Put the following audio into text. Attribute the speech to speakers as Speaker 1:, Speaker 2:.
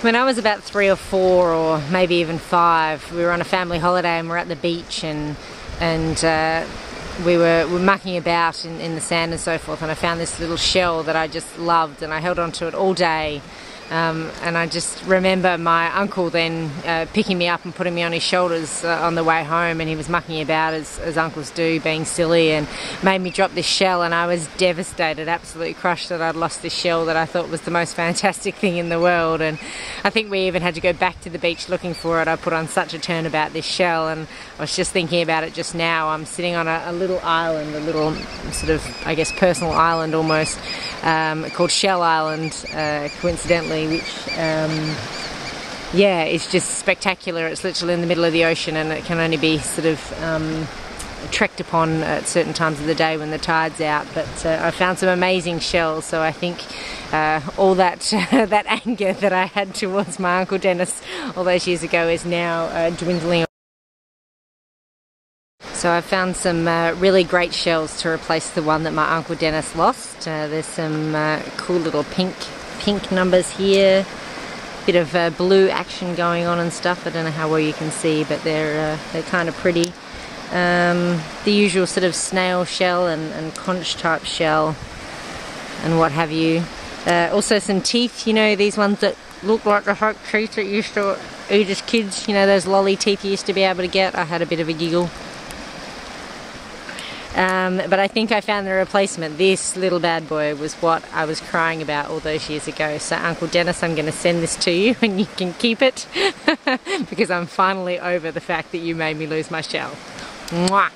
Speaker 1: When I was about 3 or 4 or maybe even 5, we were on a family holiday and we're at the beach and we were mucking about in the sand and so forth, and I found this little shell that I just loved and I held onto it all day. And I just remember my uncle then picking me up and putting me on his shoulders on the way home, and he was mucking about as uncles do, being silly, and made me drop this shell, and I was devastated, absolutely crushed that I'd lost this shell that I thought was the most fantastic thing in the world. And I think we even had to go back to the beach looking for it. I put on such a turn about this shell, and I was just thinking about it just now. I'm sitting on a little island, a little sort of, I guess, personal island almost, called Shell Island, coincidentally, which yeah, it's just spectacular. It's literally in the middle of the ocean, and it can only be sort of trekked upon at certain times of the day when the tide's out. But I found some amazing shells, so I think all that that anger that I had towards my Uncle Dennis all those years ago is now dwindling. So I found some really great shells to replace the one that my Uncle Dennis lost. There's some cool little pink numbers here, bit of blue action going on and stuff. I don't know how well you can see, but they're kind of pretty. The usual sort of snail shell and conch type shell and what have you. Also some teeth, you know, these ones that look like the fake teeth that you used to eat as kids, you know, those lolly teeth you used to be able to get. I had a bit of a giggle. But I think I found the replacement. This little bad boy was what I was crying about all those years ago. So Uncle Dennis, I'm going to send this to you and you can keep it because I'm finally over the fact that you made me lose my shell. Mwah!